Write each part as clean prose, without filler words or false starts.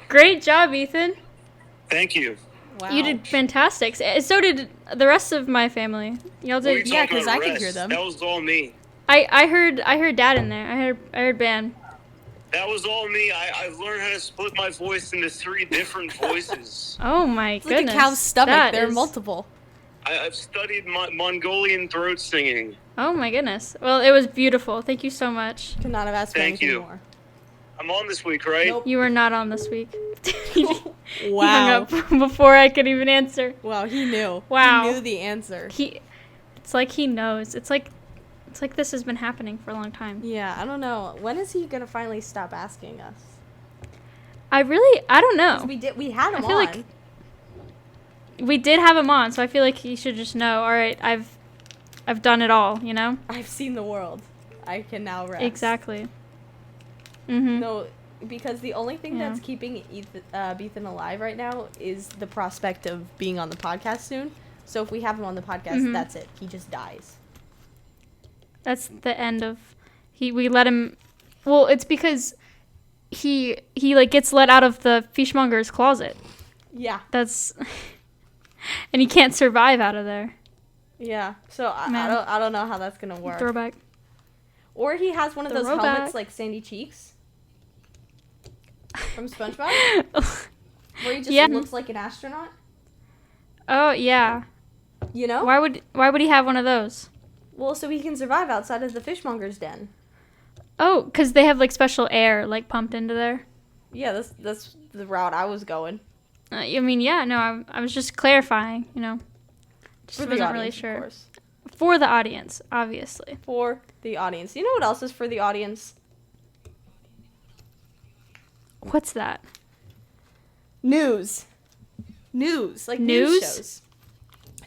Great job, Ethan. Thank you. Wow. You did fantastic. So did the rest of my family. Y'all did. Yeah, 'cause I could hear them. That was all me. I heard Dad in there. I heard Ben. That was all me. I learned how to split my voice into 3 different voices. Oh my It's goodness. like a cow's stomach. That There are is- multiple. I've studied Mongolian throat singing. Oh my goodness. Well, it was beautiful. Thank you so much. Could not have asked for Thank anything you. more. I'm on this week, right? Nope. You were not on this week. He hung Wow. up before I could even answer. Wow, he knew. Wow. He knew the answer. It's like he knows. It's like this has been happening for a long time. Yeah, I don't know. When is he gonna finally stop asking us? I don't know. 'Cause we had him I feel on. like we did have him on, so I feel like he should just know. All right, I've done it all, you know? I've seen the world. I can now rest. Exactly. Mhm. No, because the only thing Yeah. that's keeping Ethan alive right now is the prospect of being on the podcast soon. So if we have him on the podcast, Mhm. that's it. He just dies. That's the end of we let him. Well, it's because he like gets let out of the fishmonger's closet. Yeah. That's and he can't survive out of there. Yeah. So Man. I don't know how that's gonna work. Throwback. Or he has one of those Throwback. helmets like Sandy Cheeks from SpongeBob, where he just Yeah. looks like an astronaut. Oh yeah. You know? Why would he have one of those? Well, so he can survive outside of the fishmonger's den. Oh, because they have like special air like pumped into there. Yeah, that's the route I was going. I mean, yeah, no, I was just clarifying, you know. Just For the wasn't audience, really of sure. course. For the audience, obviously. For the audience. You know what else is for the audience? What's that? News. Like News? news shows.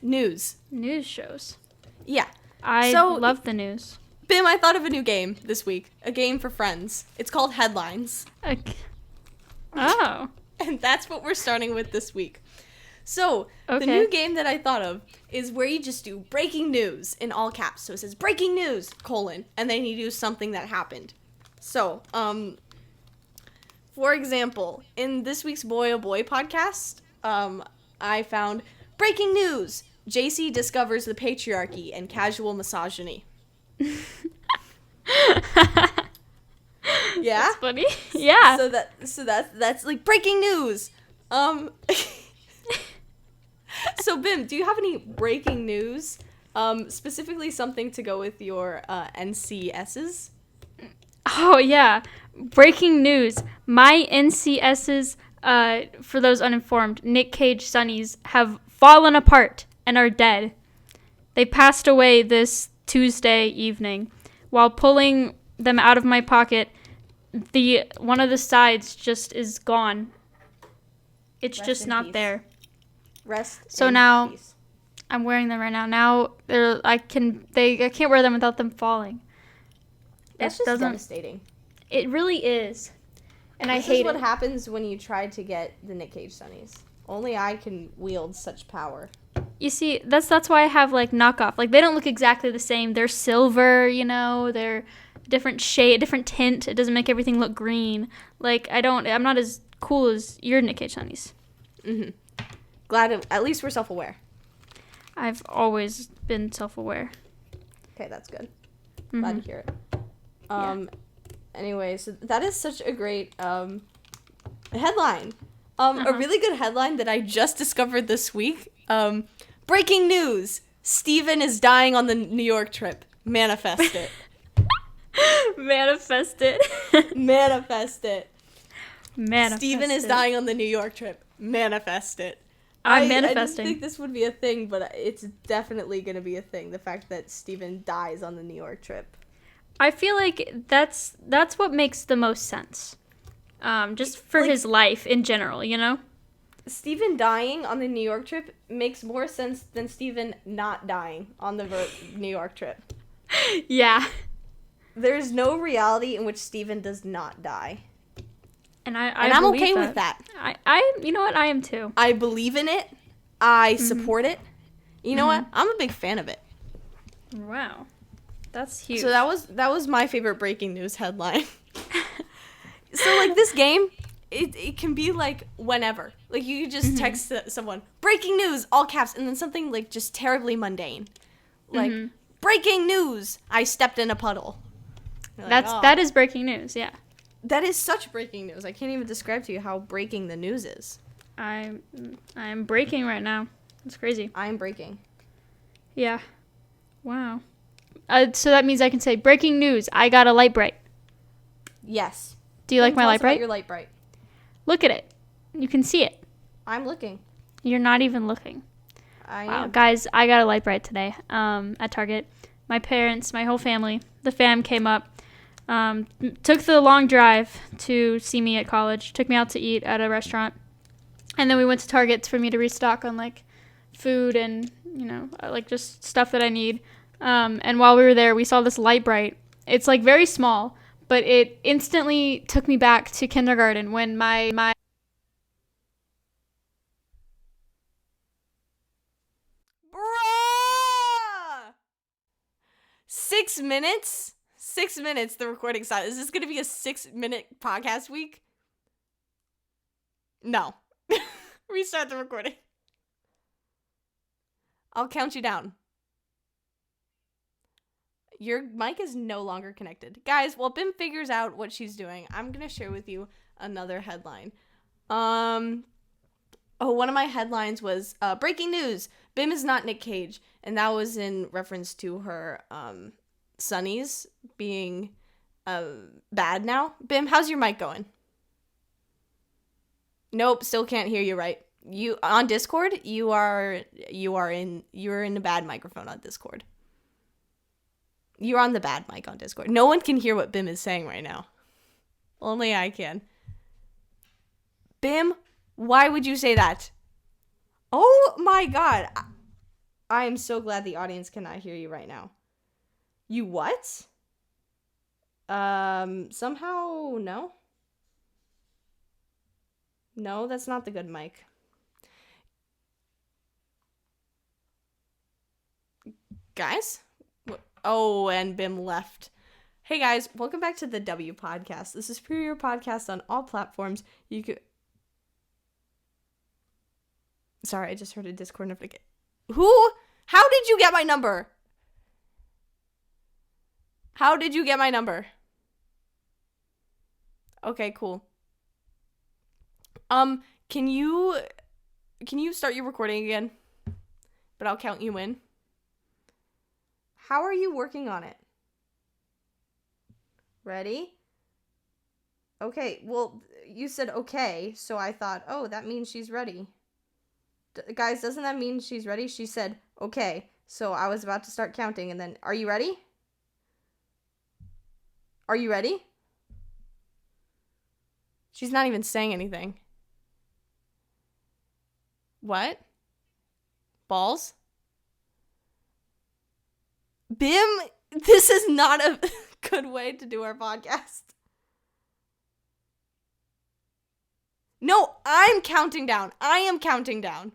News. News shows. Yeah. I So- love the news. Bim, I thought of a new game this week. A game for friends. It's called Headlines. Okay. Oh. And that's what we're starting with this week. So, Okay. the new game that I thought of is where you just do breaking news in all caps. So it says breaking news, : and then you do something that happened. So, for example, in this week's Boy Oh Boy podcast, I found breaking news: JC discovers the patriarchy and casual misogyny. Yeah? That's funny. Yeah. So that's like breaking news. So Bim, do you have any breaking news? Specifically something to go with your NCSs? Oh, yeah. Breaking news. My NCSs, for those uninformed, Nick Cage Sunnies, have fallen apart and are dead. They passed away this Tuesday evening. While pulling them out of my pocket, one of the sides just is gone. It's Rest just in not peace. there. Rest. So in now- peace. I'm wearing them right now. Now I can't wear them without them falling. That's It just doesn't- devastating. It really is. And I This hate is what it. happens when you try to get the Nick Cage Sunnies. Only I can wield such power. You see, that's why I have like knockoff. Like they don't look exactly the same. They're silver, you know. They're different shade, different tint. It doesn't make everything look green. Like I'm not as cool as your Nick Cage Sunnies. Mm-hmm. Glad at least we're self-aware. I've always been self-aware. Okay, that's good. Glad to hear it. Anyway, so that is such a great headline. A really good headline that I just discovered this week. Breaking news: Steven is dying on the New York trip. Manifest it. Manifest it. Manifest it. Manifest Steven is it. dying on the New York trip. Manifest it. I'm I manifesting. didn't think this would be a thing, but it's definitely going to be a thing. The fact that Steven dies on the New York trip. I feel like that's what makes the most sense. Just for Like- his life in general, you know? Steven dying on the New York trip makes more sense than Steven not dying on the New York trip. Yeah. There's no reality in which Steven does not die. And I'm okay with that. You know what? I am too. I believe in it. I support it. You know what? I'm a big fan of it. Wow. That's huge. So that was my favorite breaking news headline. So like this game, it can be like whenever. Like you could just text someone, breaking news, all caps, and then something like just terribly mundane. Like, breaking news, I stepped in a puddle. That is breaking news, yeah. That is such breaking news. I can't even describe to you how breaking the news is. I'm breaking right now. It's crazy. I'm breaking. Yeah. Wow. So that means I can say, breaking news, I got a light bright. Yes. Do you like my light bright? Your light bright. Look at it. You can see it. I'm looking. You're not even looking. Wow, guys, I got a light bright today at Target. My parents, my whole family, the fam came up, took the long drive to see me at college, took me out to eat at a restaurant, and then we went to Target for me to restock on like food and, you know, like just stuff that I need. And while we were there, we saw this light bright. It's like very small, but it instantly took me back to kindergarten when my Bruh! 6 minutes? 6 minutes, the recording side. Is this going to be a 6-minute podcast week? No. Restart the recording. I'll count you down. Your mic is no longer connected. Guys, while Bim figures out what she's doing, I'm going to share with you another headline. One of my headlines was breaking news. Bim is not Nick Cage, and that was in reference to her sunnies being bad now. Bim, how's your mic going? Nope, still can't hear you right. You on Discord, you're in a bad microphone on Discord. You're on the bad mic on Discord. No one can hear what Bim is saying right now. Only I can. Bim, why would you say that? Oh my god. I am so glad the audience cannot hear you right now. You what? Somehow, no? No, that's not the good mic. Guys? Oh, and Bim left. Hey guys, welcome back to the W Podcast. This is your podcast on all platforms. You could... Sorry, I just heard a Discord notification. Who? How did you get my number? How did you get my number? Okay, cool. Can you start your recording again? But I'll count you in. How are you working on it? Ready? Okay, well, you said okay, so I thought, oh, that means she's ready. Guys, doesn't that mean she's ready? She said, okay, so I was about to start counting, and then, are you ready? Are you ready? She's not even saying anything. What? Balls? Bim, this is not a good way to do our podcast. No, I'm counting down. I am counting down.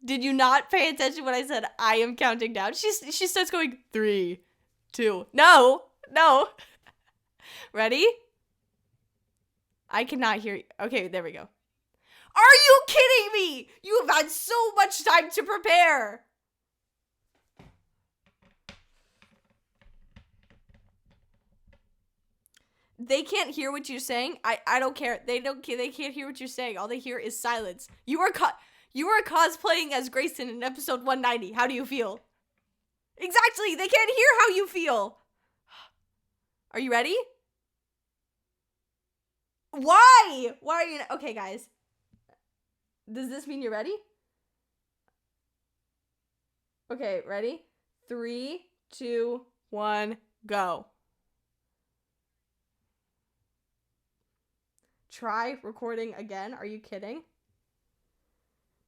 Did you not pay attention when I said I am counting down? She starts going 3, 2. No. Ready? I cannot hear you. Okay, there we go. Are you kidding me? You have had so much time to prepare. They can't hear what you're saying. I don't care. They can't hear what you're saying. All they hear is silence. You are cosplaying as Grayson in episode 190. How do you feel? Exactly. They can't hear how you feel. Are you ready? Why? Why are you... Okay, guys. Does this mean you're ready? Okay, ready? 3, 2, 1, go. try recording again. Are you kidding?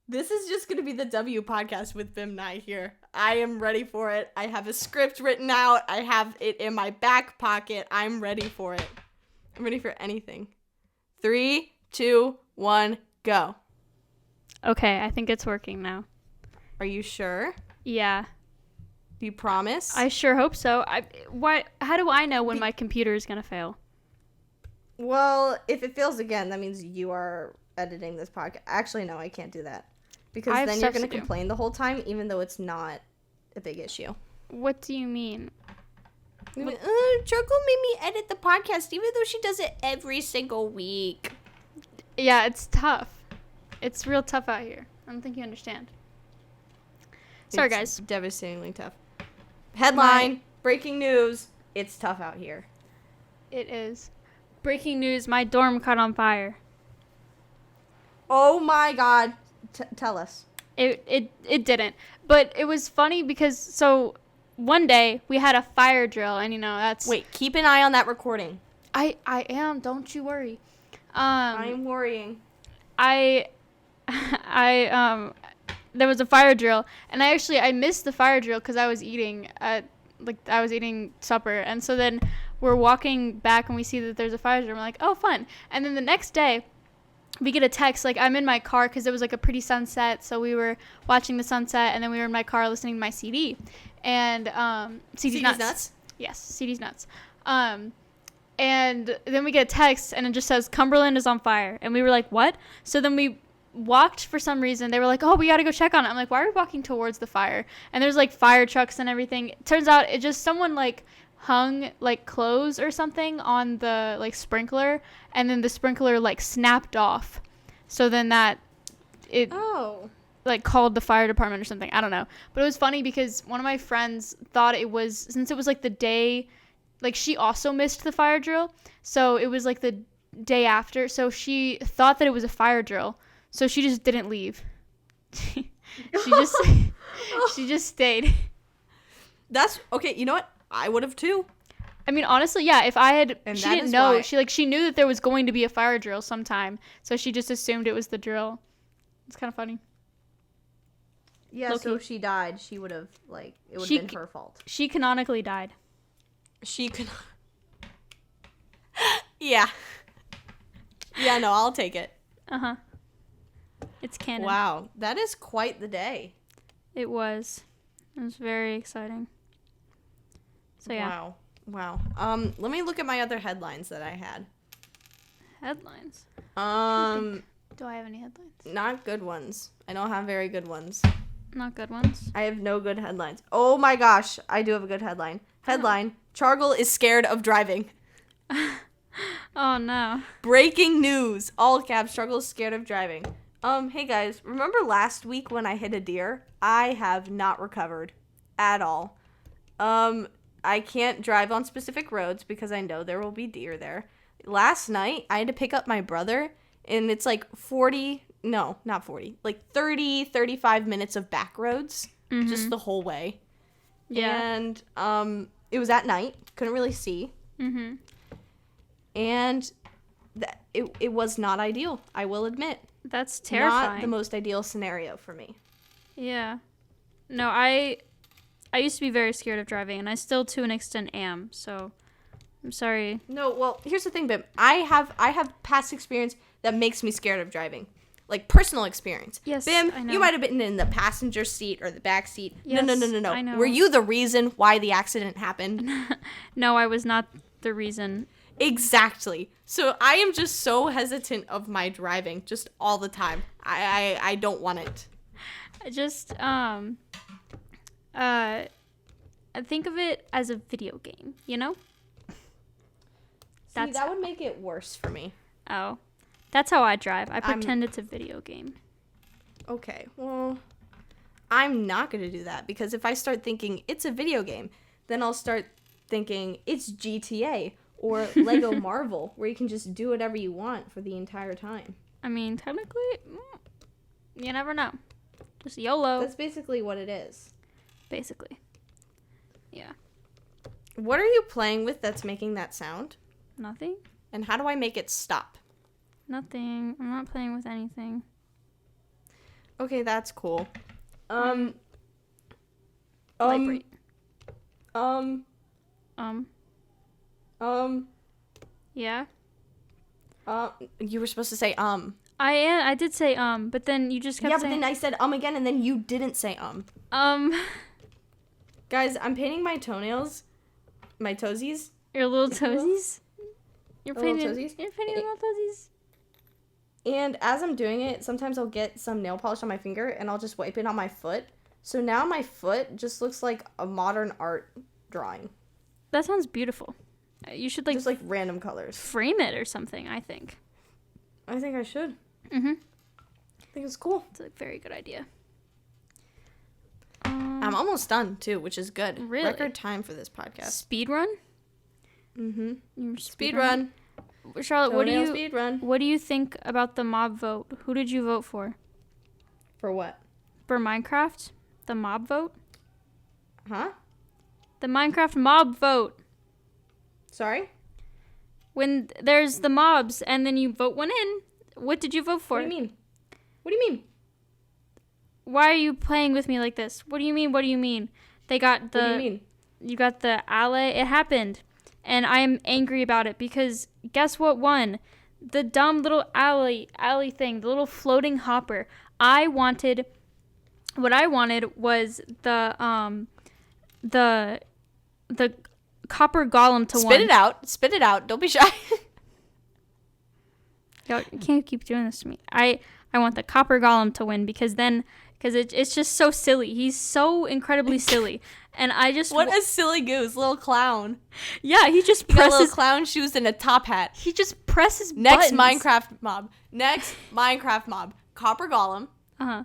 This is just going to be the W podcast with BM&W here. I am ready for it. I have a script written out. I have it in my back pocket. I'm ready for it. I'm ready for anything. 3, 2, 1, go. Okay, I think it's working now. Are you sure? Yeah. Do you promise? I sure hope so. How do I know when my computer is going to fail? Well, if it fails again, that means you are editing this podcast. Actually, no, I can't do that. Because then you're going to complain the whole time, even though it's not a big issue. What do you mean? Charcoal made me edit the podcast, even though she does it every single week. Yeah, it's tough. It's real tough out here. I don't think you understand. Sorry, guys. Devastatingly tough. Headline, breaking news, it's tough out here. It is. Breaking news, my dorm caught on fire. Oh my god. Tell us. It didn't. But it was funny because, so, one day, we had a fire drill, and, that's... Wait, keep an eye on that recording. I am, don't you worry. I'm worrying. There was a fire drill, and I missed the fire drill because I was eating supper, and so then we're walking back and we see that there's a fire drill, and we're like, oh, fun. And then the next day, we get a text, I'm in my car because it was a pretty sunset, so we were watching the sunset, and then we were in my car listening to my CD, and CD's nuts. Yes, CD's nuts. And then we get a text, and it just says, Cumberland is on fire, and we were like, what? So then we walked for some reason. They were like, oh, we gotta go check on it. I'm like, why are we walking towards the fire? And there's fire trucks and everything. It turns out it just someone hung clothes or something on the sprinkler, and then the sprinkler snapped off. So then called the fire department or something. I don't know. But it was funny because one of my friends thought it was, since it was the day, she also missed the fire drill. So it was the day after. So she thought that it was a fire drill. So she just didn't leave. she just stayed. That's okay. You know what? I would have too. I mean, honestly, yeah. If I had, and she didn't know. She knew that there was going to be a fire drill sometime, so she just assumed it was the drill. It's kind of funny. Yeah. Low-key. So if she died, she would have it would have been her fault. She canonically died. She could. Yeah. Yeah. No, I'll take it. Uh-huh. It's canon. Wow, that is quite the day. It was. It was very exciting. So yeah. Wow. Let me look at my other headlines that I had. Headlines? Do I have any headlines? Not good ones. I don't have very good ones. Not good ones? I have no good headlines. Oh my gosh, I do have a good headline. Headline, Chargle is scared of driving. Oh no. Breaking news. All caps, Chargle is scared of driving. Hey guys, remember last week when I hit a deer? I have not recovered at all. I can't drive on specific roads because I know there will be deer there. Last night, I had to pick up my brother, and it's 30, 35 minutes of back roads, just the whole way. Yeah. And, it was at night, couldn't really see. Mm-hmm. And it was not ideal, I will admit. That's terrifying. Not the most ideal scenario for me. Yeah. No, I used to be very scared of driving, and I still, to an extent, am. So, I'm sorry. No, well, here's the thing, Bim. I have past experience that makes me scared of driving, personal experience. Yes, Bim, I know. you might have been in the passenger seat or the back seat. Yes, No. I know. Were you the reason why the accident happened? No, I was not the reason. Exactly. So I am just so hesitant of my driving, just all the time. I don't want it. I just think of it as a video game, See, that would make it worse for me. Oh, that's how I drive. I pretend it's a video game. Okay, well, I'm not going to do that, because if I start thinking it's a video game, then I'll start thinking it's GTA or Lego Marvel, where you can just do whatever you want for the entire time. I mean, technically, you never know. Just YOLO. That's basically what it is. Basically. Yeah. What are you playing with that's making that sound? Nothing? And how do I make it stop? Nothing. I'm not playing with anything. Okay, that's cool. Vibrate. Yeah. You were supposed to say I did say but then you just kept Yeah, saying. but then I said again, and then you didn't say Guys, I'm painting my toenails, my toesies. Your little toesies. You're painting little toesies. You're painting little toesies. And as I'm doing it, sometimes I'll get some nail polish on my finger and I'll just wipe it on my foot. So now my foot just looks like a modern art drawing. That sounds beautiful. You should just like random colors. Frame it or something, I think. I think I should. Mhm. I think it's cool. It's a very good idea. I'm almost done too, which is good. Really? Record time for this podcast. Speed run? Speed run. Charlotte, Speed run. what do you think about the mob vote? Who did you vote for? For what? For Minecraft? The mob vote? Huh? The Minecraft mob vote. Sorry? When there's the mobs and then you vote one in, what did you vote for? What do you mean? What do you mean? Why are you playing with me like this? What do you mean? What do you mean? They got the... What do you mean? You got the ally. It happened. And I am angry about it because guess what won? The dumb little alley thing, the little floating hopper. What I wanted was the copper golem to win. Spit it out. Don't be shy. Yo, you can't keep doing this to me. I want the copper golem to win because it's just so silly. He's so incredibly silly. And I just... What a silly goose. Little clown. Yeah, he just He got presses... little clown shoes and a top hat. He just presses Next buttons. Minecraft mob. Copper golem. Uh-huh.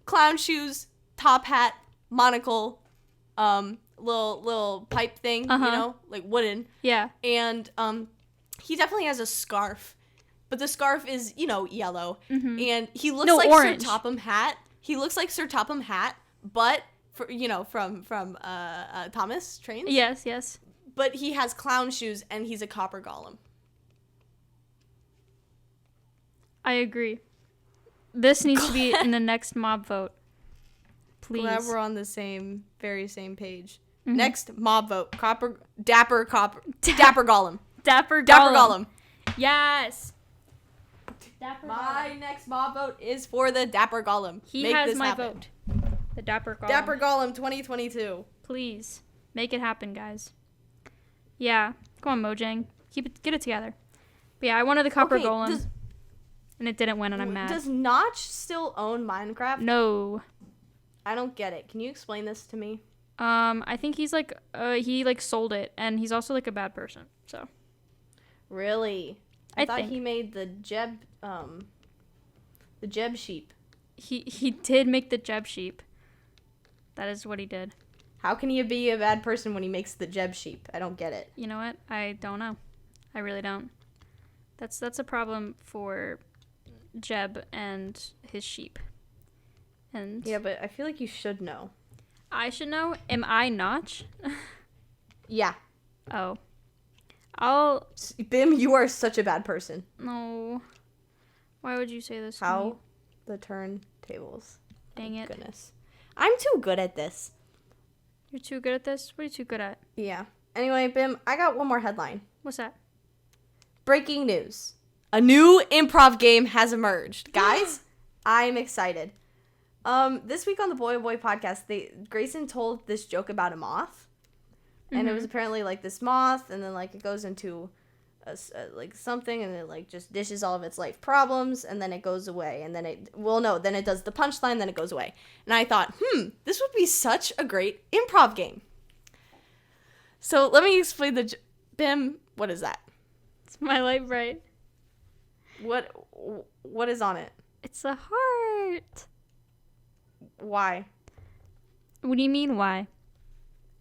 Clown shoes, top hat, monocle, little pipe thing, you know, like wooden. Yeah. And he definitely has a scarf, but the scarf is, you know, yellow, and he looks like orange. Sir Topham Hat. He looks like Sir Topham Hat, but from Thomas Trains. Yes. But he has clown shoes and he's a copper golem. I agree. This needs to be in the next mob vote. Please. Glad we're on the very same page. Next mob vote. Dapper golem. Dapper Dapper golem. Yes. My next mob vote is for the Dapper golem. He has my vote. The Dapper golem. Dapper golem 2022. Please make it happen, guys. Yeah. Come on, Mojang. Get it together. But yeah, I wanted the copper golem. And it didn't win, and I'm mad. Does Notch still own Minecraft? No. I don't get it. Can you explain this to me? I think he's like, he like sold it, and he's also like a bad person, so. Really? I thought think. he made the Jeb sheep. He did make the Jeb sheep. That is what he did. How can he be a bad person when he makes the Jeb sheep? I don't get it. You know what? I don't know. I really don't. That's a problem for Jeb and his sheep. And yeah, but I feel like you should know. I should know. Am I Notch? Yeah. Oh. Bim, you are such a bad person. No. Why would you say this to me? How the turntables. Dang it. Goodness. I'm too good at this. You're too good at this? What are you too good at? Yeah. Anyway, Bim, I got one more headline. What's that? Breaking news. A new improv game has emerged. Guys, I'm excited. This week on the Boy podcast, Grayson told this joke about a moth. And it was apparently like this moth, and then like it goes into like something, and it like just dishes all of its life problems, and then it goes away, and then then it does the punchline, then it goes away. And I thought, this would be such a great improv game. So let me explain Bim, what is that? It's my light bright. What is on it? It's a heart. Why? What do you mean, why?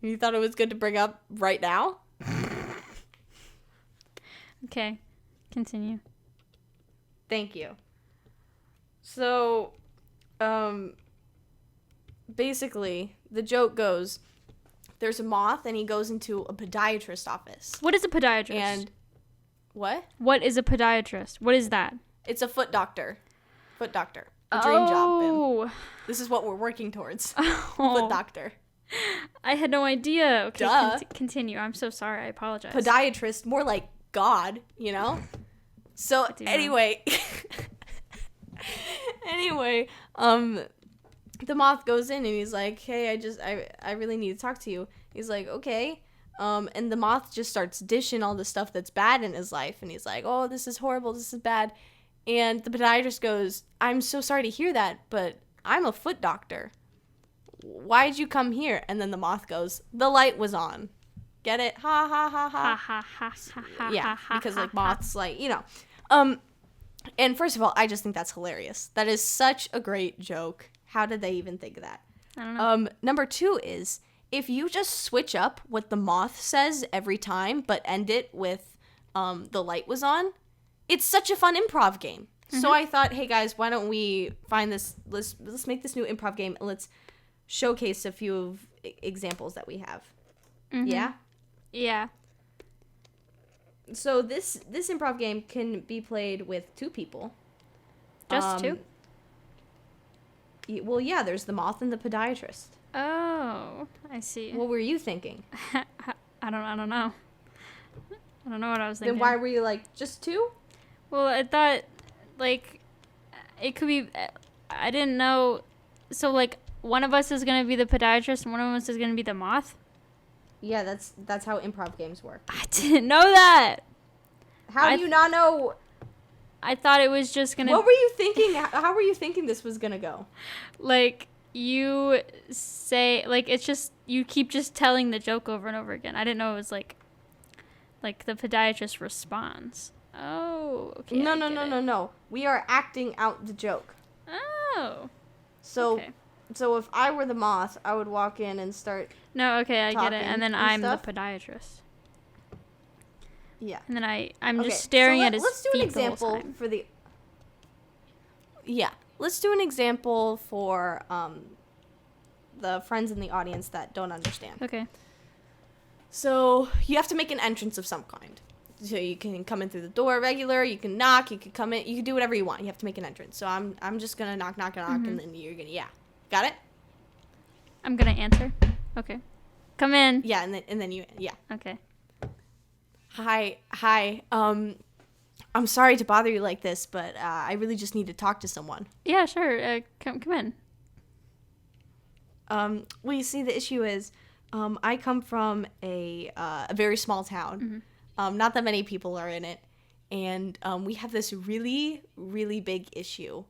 You thought it was good to bring up right now? Okay, continue. Thank you. So, basically, the joke goes, there's a moth, and he goes into a podiatrist office. What is a podiatrist? And, what? What is a podiatrist? What is that? It's a foot doctor. Foot doctor. A dream job, Bim. Oh. This is what we're working towards. Oh. Foot doctor. I had no idea. Okay, Duh. Continue. I'm so sorry. I apologize. Podiatrist, more like God, you know? So anyway, the moth goes in and he's like, hey, I really need to talk to you. He's like, okay. And the moth just starts dishing all the stuff that's bad in his life. And he's like, oh, this is horrible. This is bad. And the podiatrist goes, I'm so sorry to hear that, but I'm a foot doctor. Why'd you come here? And then the moth goes, the light was on. Get it? Ha ha ha ha. Ha ha ha ha ha. Yeah, ha, because ha, like ha. moths, like, you know. And first of all, I just think that's hilarious. That is such a great joke. How did they even think of that? I don't know. Number 2 is if you just switch up what the moth says every time, but end it with the light was on, it's such a fun improv game. Mm-hmm. So I thought, hey guys, why don't we find this? Let's make this new improv game and let's showcase a few of examples that we have. Mm-hmm. Yeah. Yeah. So this improv game can be played with 2 people. Just 2? Well, yeah, there's the moth and the podiatrist. Oh, I see. What were you thinking? I don't know. I don't know what I was thinking. Then why were you like, just 2? Well, I thought, like, it could be, I didn't know, so, like, one of us is going to be the podiatrist and one of us is going to be the moth? Yeah, that's how improv games work. I didn't know that! How do you not know? I thought it was just going to... What were you thinking? How were you thinking this was going to go? Like, you say, like, it's just, you keep just telling the joke over and over again. I didn't know it was, like the podiatrist responds. Oh, okay. No. We are acting out the joke. Oh. So, okay. So if I were the moth, I would walk in and start. No, okay, I get it. And then I'm stuff. the podiatrist. Yeah. And then I'm just staring at his let's do feet an example the whole time. for the. Yeah, let's do an example for the friends in the audience that don't understand. Okay. So you have to make an entrance of some kind. So you can come in through the door regular, you can knock, you can come in, you can do whatever you want. You have to make an entrance. So I'm just gonna knock, Mm-hmm. and then you're gonna got it? I'm gonna answer. Okay. Come in. Yeah, and then you Okay. Hi. I'm sorry to bother you like this, but I really just need to talk to someone. Yeah, sure. Come in. Well, you see, the issue is, I come from a very small town. Mm-hmm. Not that many people are in it, and we have this really, really big issue,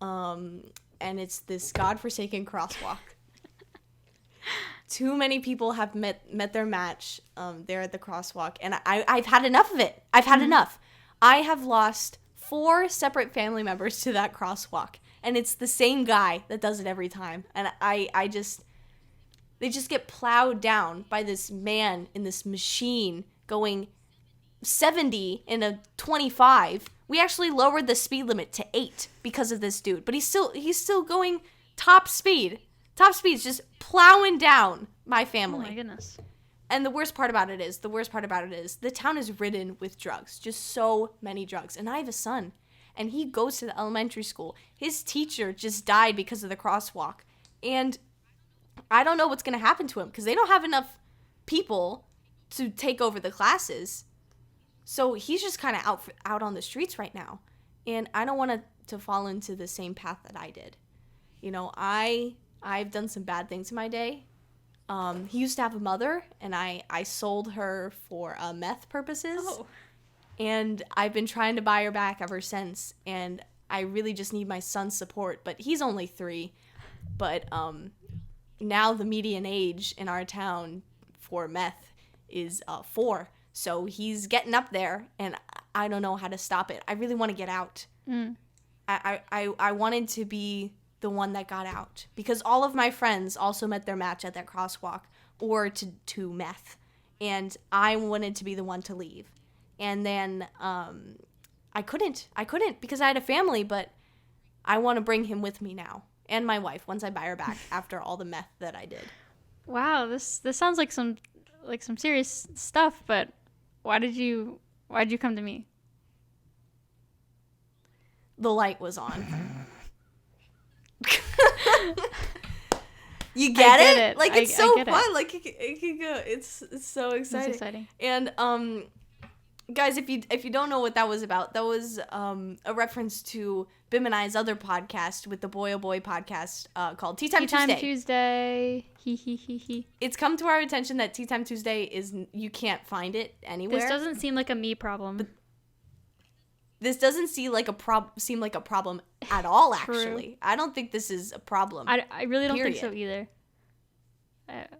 and it's this godforsaken crosswalk. Too many people have met their match there at the crosswalk, and I've had enough of it. I've had enough. I have lost 4 separate family members to that crosswalk, and it's the same guy that does it every time. And they just get plowed down by this man in this machine going 70 in a 25. We actually lowered the speed limit to 8 because of this dude, but he's still going top speed. Top speed's just plowing down my family. Oh my goodness. And the worst part about it is the town is ridden with drugs. Just so many drugs. And I have a son, and he goes to the elementary school. His teacher just died because of the crosswalk. And I don't know what's going to happen to him because they don't have enough people to take over the classes. So he's just kind of out on the streets right now. And I don't want to fall into the same path that I did. You know, I've done some bad things in my day. He used to have a mother, and I sold her for meth purposes. Oh. And I've been trying to buy her back ever since, and I really just need my son's support. But he's only 3. But now the median age in our town for meth is 4. So he's getting up there, and I don't know how to stop it. I really want to get out. I wanted to be the one that got out because all of my friends also met their match at that crosswalk or to meth, and I wanted to be the one to leave. And then I couldn't because I had a family, but I want to bring him with me now and my wife once I buy her back after all the meth that I did. Wow, this sounds like some serious stuff, but why'd you come to me? the light was on. You get it? Like, it's so fun. Like, it can go. It's so exciting. It's exciting. And guys, if you don't know what that was about, that was a reference to Bim and I's other podcast with the Boy Oh Boy podcast called Tea Time Tuesday. Tea Time Tuesday. He. It's come to our attention that Tea Time Tuesday you can't find it anywhere. This doesn't seem like a me problem. This doesn't seem like a problem at all, actually. I don't think this is a problem. I really don't think so either.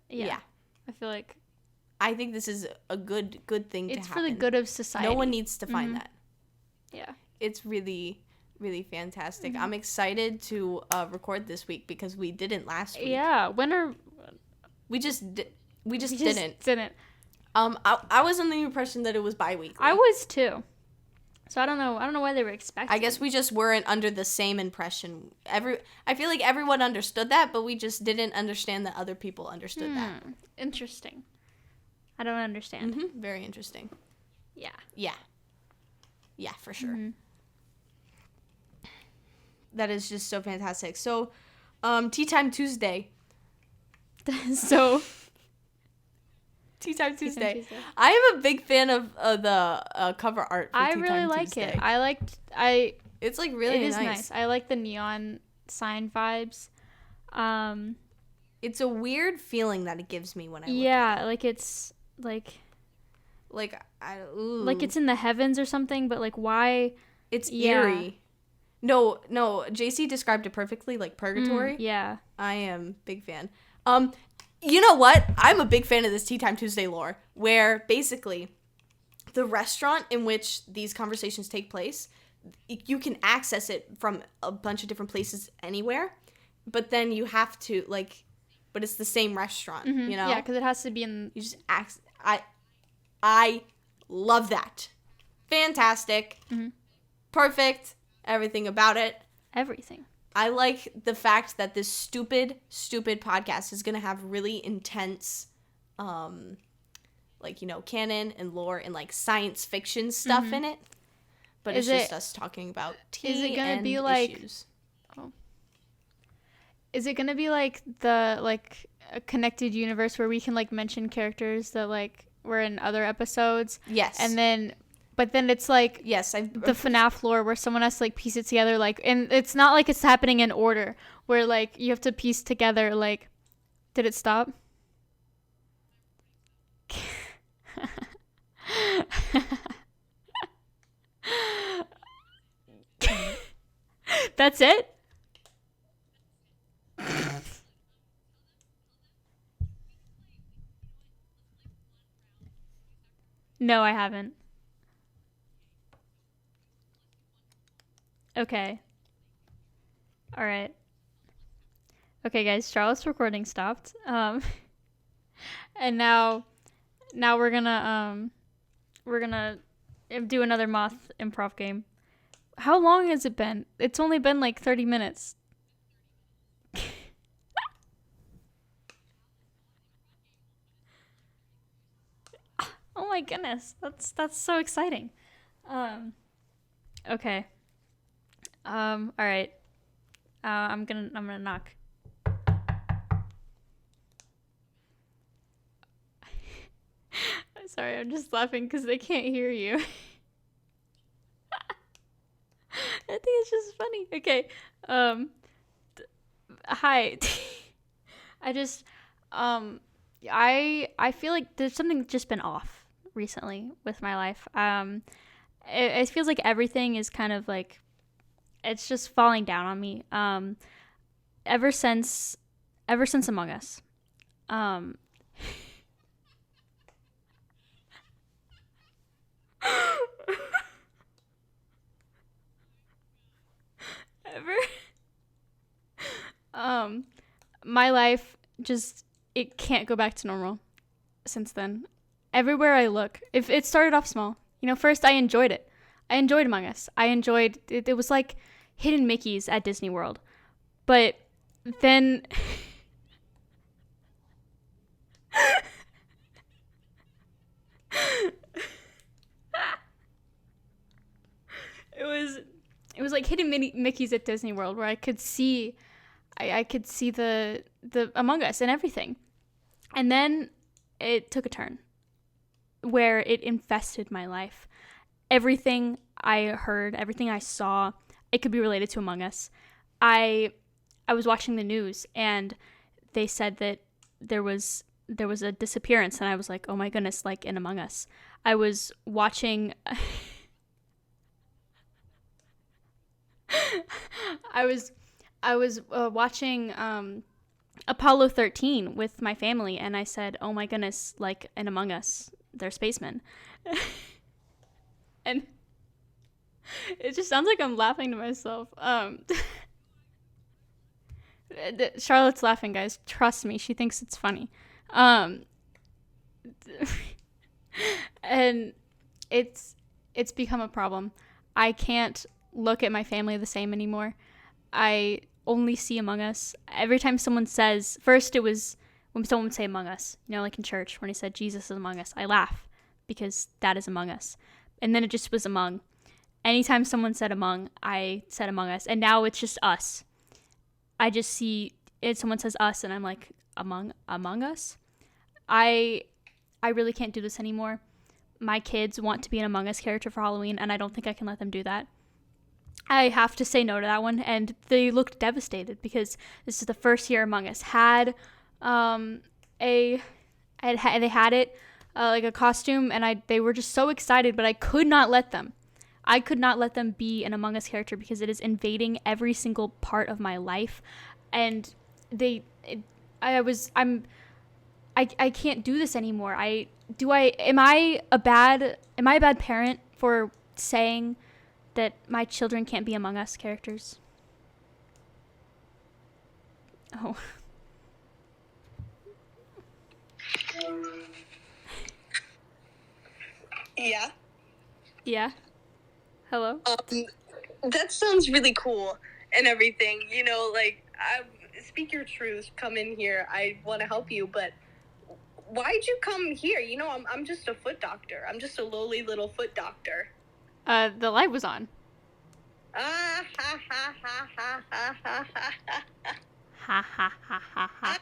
Yeah. I feel like... I think this is a good thing to happen. It's for the good of society. No one needs to find that. Yeah. It's really, really fantastic. I'm excited to record this week because we didn't last week. Yeah. We just didn't. I was under the impression that it was bi-weekly. I was too. So I don't know why they were expecting. I guess we just weren't under the same impression. I feel like everyone understood that, but we just didn't understand that other people understood that. Interesting. I don't understand. Mm-hmm. Very interesting. Yeah. Yeah, for sure. That is just so fantastic. So, Tea Time Tuesday. Tea Time Tuesday. I am a big fan of the cover art for Tea Time Tuesday. I really like it. It's like really nice. It is nice. I like the neon sign vibes. It's a weird feeling that it gives me when I look at it. Yeah, like it's like it's in the heavens or something, but like why? It's eerie. No, JC described it perfectly, like purgatory. Yeah. I am big fan. You know what? I'm a big fan of this Tea Time Tuesday lore, where basically the restaurant in which these conversations take place, you can access it from a bunch of different places anywhere, but then you have to, but it's the same restaurant, you know? Yeah, because it has to be in... You just I love that. Fantastic. Perfect. Everything about it. Everything. I like the fact that this stupid podcast is going to have really intense, canon and lore and, science fiction stuff in it. But it's just us talking about tea and issues. Is it going to be Is it going to be a connected universe where we can, mention characters that, were in other episodes? Yes. And then... But then it's yes, the FNAF lore where someone has to piece it together, and it's not like it's happening in order where you have to piece together did it stop? That's it? No, I haven't. Okay. All right. Okay, guys, Charlotte's recording stopped. And now we're gonna do another moth improv game. How long has it been? It's only been 30 minutes. Oh my goodness, that's so exciting. Okay. All right. I'm gonna knock. Sorry, I'm just laughing because they can't hear you. I think it's just funny. Okay. Hi. I just I feel like there's something just been off recently with my life. It feels like everything is kind of it's just falling down on me. Ever since Among Us. My life just, it can't go back to normal since then. Everywhere I look, if it started off small, first I enjoyed it. I enjoyed Among Us. I enjoyed it. It was like hidden Mickeys at Disney World. But then it was like hidden Mickeys at Disney World where I could see, I could see the Among Us and everything. And then it took a turn where it infested my life. Everything I heard, everything I saw, it could be related to Among Us. I was watching the news and they said that there was a disappearance, and I was like, oh my goodness, like in Among Us. I was watching I was watching Apollo 13 with my family, and I said, oh my goodness, like in Among Us, they're spacemen. And it just sounds like I'm laughing to myself. Charlotte's laughing, guys. Trust me, she thinks it's funny. And it's become a problem. I can't look at my family the same anymore. I only see Among Us. Every time someone says, first it was when someone would say Among Us, you know, like in church when he said Jesus is among us, I laugh because that is Among Us. And then it just was Among. Anytime someone said Among, I said Among Us. And now it's just us. I just see it, someone says us and I'm like, Among Us? I really can't do this anymore. My kids want to be an Among Us character for Halloween, and I don't think I can let them do that. I have to say no to that one, and they looked devastated because this is the first year Among Us had they had it like a costume, and they were just so excited, but I could not let them. I could not let them be an Among Us character because it is invading every single part of my life, and I can't do this anymore. Am I a bad parent for saying that my children can't be Among Us characters? Oh. Yeah. Yeah. Hello? That sounds really cool and everything. You know, like, speak your truth. Come in here. I want to help you, but why'd you come here? You know, I'm just a foot doctor. I'm just a lowly little foot doctor. The light was on. Ah, ha, ha, ha, ha, ha, ha, ha, ha. Ha ha ha ha ha.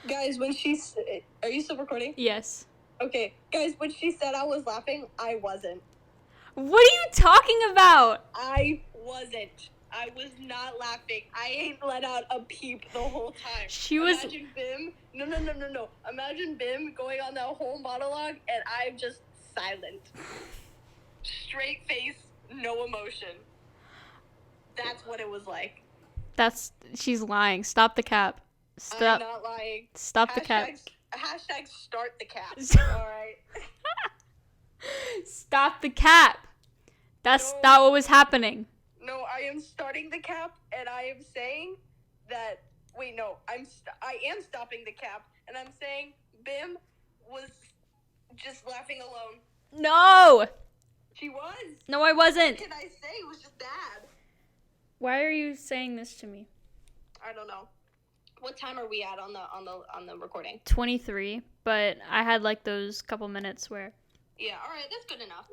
Guys, when are you still recording? Yes. Okay, guys, when she said I was laughing, I wasn't. What are you talking about? I wasn't. I was not laughing. I ain't let out a peep the whole time. Imagine Bim. No. Imagine Bim going on that whole monologue and I'm just silent. Straight face, no emotion. That's what it was like. She's lying. Stop the cap. Stop. I'm not lying. Stop the cap. Hashtag start the cap. Alright. Stop the cap. That's not what was happening. No, I am starting the cap, and I am saying that. Wait, no, I am stopping the cap, and I'm saying Bim was just laughing alone. No. She was. No, I wasn't. What can I say? It was just bad. Why are you saying this to me? I don't know. What time are we at on the recording? 23, but I had like those couple minutes where. Yeah. All right, that's good enough.